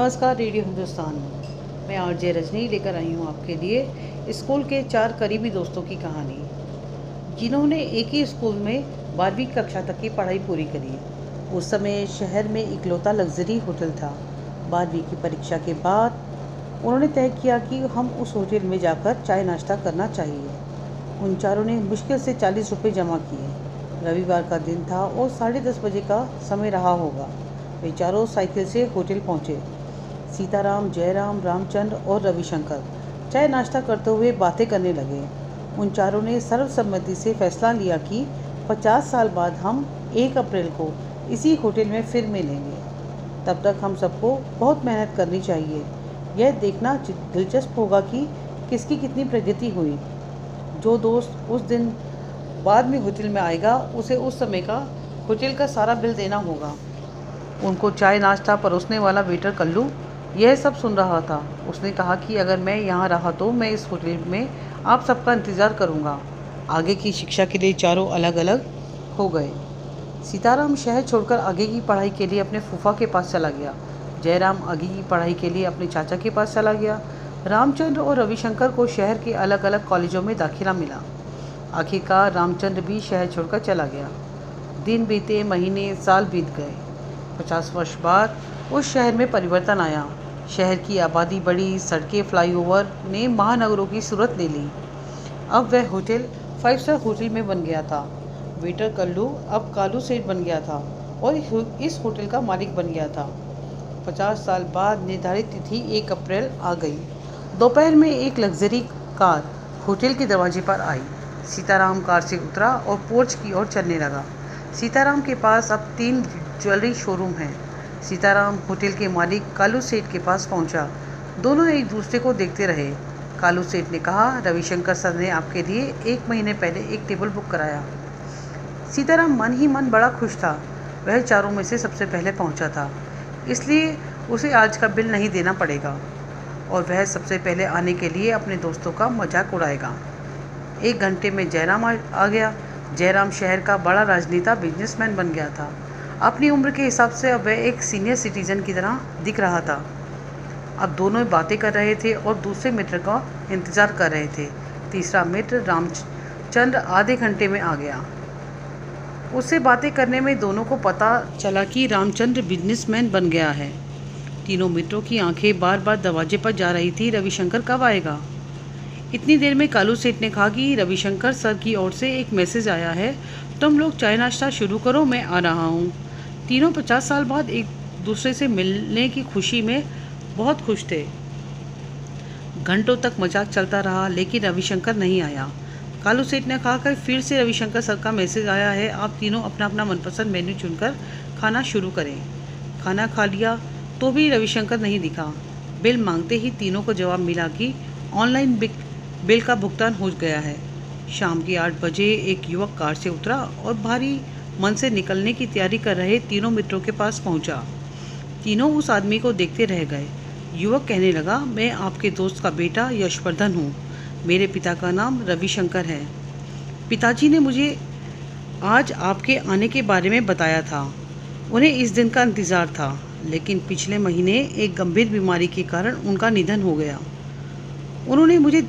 नमस्कार रेडियो हिंदुस्तान में मैं आरजे रजनी लेकर आई हूँ आपके लिए स्कूल के 4 करीबी दोस्तों की कहानी, जिन्होंने एक ही स्कूल में 12वीं कक्षा तक की पढ़ाई पूरी करी। उस समय शहर में इकलौता लग्जरी होटल था। 12वीं की परीक्षा के बाद उन्होंने तय किया कि हम उस होटल में जाकर चाय नाश्ता करना चाहिए। उन चारों ने मुश्किल से 40 रुपये जमा किए। रविवार का दिन था और 10:30 बजे का समय रहा होगा। वे चारों साइकिल से होटल पहुंचे। सीताराम, जयराम, रामचंद्र और रविशंकर चाय नाश्ता करते हुए बातें करने लगे। उन चारों ने सर्वसम्मति से फैसला लिया कि 50 साल बाद हम 1 अप्रैल को इसी होटल में फिर मिलेंगे। तब तक हम सबको बहुत मेहनत करनी चाहिए। यह देखना दिलचस्प होगा कि किसकी कितनी प्रगति हुई। जो दोस्त उस दिन बाद में होटल में आएगा उसे उस समय का होटल का सारा बिल देना होगा। उनको चाय नाश्ता परोसने वाला वेटर कल्लू यह सब सुन रहा था। उसने कहा कि अगर मैं यहाँ रहा तो मैं इस होटल में आप सबका इंतज़ार करूँगा। आगे की शिक्षा के लिए चारों अलग अलग हो गए। सीताराम शहर छोड़कर आगे की पढ़ाई के लिए अपने फूफा के पास चला गया। जयराम आगे की पढ़ाई के लिए अपने चाचा के पास चला गया। रामचंद्र और रविशंकर को शहर के अलग अलग कॉलेजों में दाखिला मिला। आखिरकार रामचंद्र भी शहर छोड़कर चला गया। दिन बीते, महीने, साल बीत गए। 50 वर्ष बाद उस शहर में परिवर्तन आया। शहर की आबादी बढ़ी, सड़कें, फ्लाईओवर ने महानगरों की सूरत ले ली। अब वह होटल 5 स्टार होटल में बन गया था। वेटर कल्लू अब कालू सेठ बन गया था और इस होटल का मालिक बन गया था। 50 साल बाद निर्धारित तिथि 1 अप्रैल आ गई। दोपहर में एक लग्जरी कार होटल के दरवाजे पर आई। सीताराम कार से उतरा और पोर्च की ओर चलने लगा। सीताराम के पास अब 3 ज्वेलरी शोरूम हैं। सीताराम होटल के मालिक कालू सेठ के पास पहुंचा। दोनों एक दूसरे को देखते रहे। कालू सेठ ने कहा, रविशंकर सर ने आपके लिए 1 महीने पहले एक टेबल बुक कराया। सीताराम मन ही मन बड़ा खुश था। वह चारों में से सबसे पहले पहुंचा था, इसलिए उसे आज का बिल नहीं देना पड़ेगा और वह सबसे पहले आने के लिए अपने दोस्तों का मजाक उड़ाएगा। 1 घंटे में जयराम आ गया। जयराम शहर का बड़ा राजनेता, बिजनेसमैन बन गया था। अपनी उम्र के हिसाब से अब वह एक सीनियर सिटीजन की तरह दिख रहा था। अब दोनों बातें कर रहे थे और दूसरे मित्र का इंतज़ार कर रहे थे। तीसरा मित्र रामचंद्र आधे घंटे में आ गया। उससे बातें करने में दोनों को पता चला कि रामचंद्र बिजनेसमैन बन गया है। तीनों मित्रों की आंखें बार बार दरवाजे पर जा रही थी। रविशंकर कब आएगा? इतनी देर में कालू सेठ ने कहा कि रविशंकर सर की ओर से एक मैसेज आया है, तुम लोग चाय नाश्ता शुरू करो, मैं आ रहा हूँ। तीनों 50 साल बाद एक दूसरे से मिलने की खुशी में बहुत खुश थे। घंटों तक मजाक चलता रहा, लेकिन रविशंकर नहीं आया। कालू सेठ ने कहा कि फिर से रविशंकर सर का मैसेज आया है, आप तीनों अपना अपना मनपसंद मेन्यू चुनकर खाना शुरू करें। खाना खा लिया तो भी रविशंकर नहीं दिखा। बिल मांगते ही तीनों को जवाब मिला कि ऑनलाइन बिल का भुगतान हो गया है। शाम के 8 बजे एक युवक कार से उतरा और भारी मन से निकलने की तैयारी कर रहे तीनों मित्रों के पास पहुंचा। तीनों उस आदमी को देखते रह गए। युवक कहने लगा, मैं आपके दोस्त का बेटा यशवर्धन हूँ। मेरे पिता का नाम रविशंकर है। पिताजी ने मुझे आज आपके आने के बारे में बताया था। उन्हें इस दिन का इंतज़ार था, लेकिन पिछले महीने एक गंभीर बीमारी के कारण उनका निधन हो गया। उन्होंने मुझे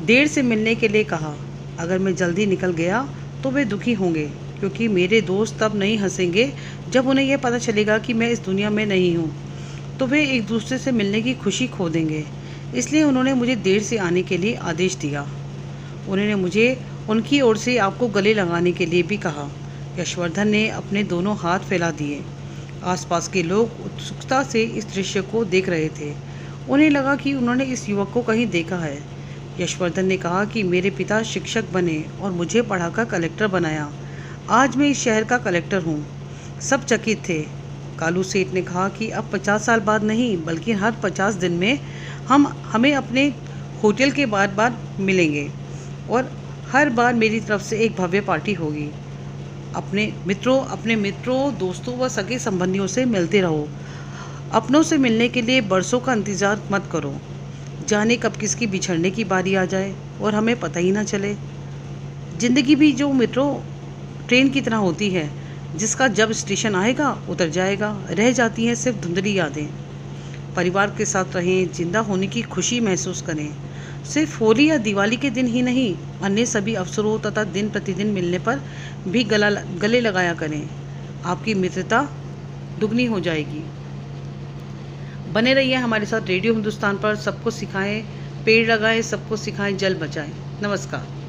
देर से मिलने के लिए कहा। अगर मैं जल्दी निकल गया तो वे दुखी होंगे, क्योंकि मेरे दोस्त तब नहीं हंसेंगे जब उन्हें यह पता चलेगा कि मैं इस दुनिया में नहीं हूँ, तो वे एक दूसरे से मिलने की खुशी खो देंगे। इसलिए उन्होंने मुझे देर से आने के लिए आदेश दिया। उन्होंने मुझे उनकी ओर से आपको गले लगाने के लिए भी कहा। यशवर्धन ने अपने दोनों हाथ फैला दिए। आसपास के लोग उत्सुकता से इस दृश्य को देख रहे थे। उन्हें लगा कि उन्होंने इस युवक को कहीं देखा है। यशवर्धन ने कहा कि मेरे पिता शिक्षक बने और मुझे पढ़ाकर कलेक्टर बनाया। आज मैं इस शहर का कलेक्टर हूँ। सब चकित थे। कालू सेठ ने कहा कि अब 50 साल बाद नहीं, बल्कि हर 50 दिन में हमें अपने होटल के बार बार मिलेंगे और हर बार मेरी तरफ से एक भव्य पार्टी होगी। अपने मित्रों, दोस्तों व सगे संबंधियों से मिलते रहो। अपनों से मिलने के लिए बरसों का इंतज़ार मत करो। जाने कब किसकी बिछड़ने की बारी आ जाए और हमें पता ही ना चले। ज़िंदगी भी जो मित्रों ट्रेन की तरह होती है, जिसका जब स्टेशन आएगा उतर जाएगा, रह जाती हैं सिर्फ धुंधली यादें। परिवार के साथ रहें, जिंदा होने की खुशी महसूस करें। सिर्फ होली या दिवाली के दिन ही नहीं, अन्य सभी अवसरों तथा दिन प्रतिदिन मिलने पर भी गले लगाया करें। आपकी मित्रता दुगनी हो जाएगी। बने रहिए हमारे साथ रेडियो हिंदुस्तान पर। सबको सिखाएं पेड़ लगाएं, सबको सिखाएं जल बचाएं। नमस्कार।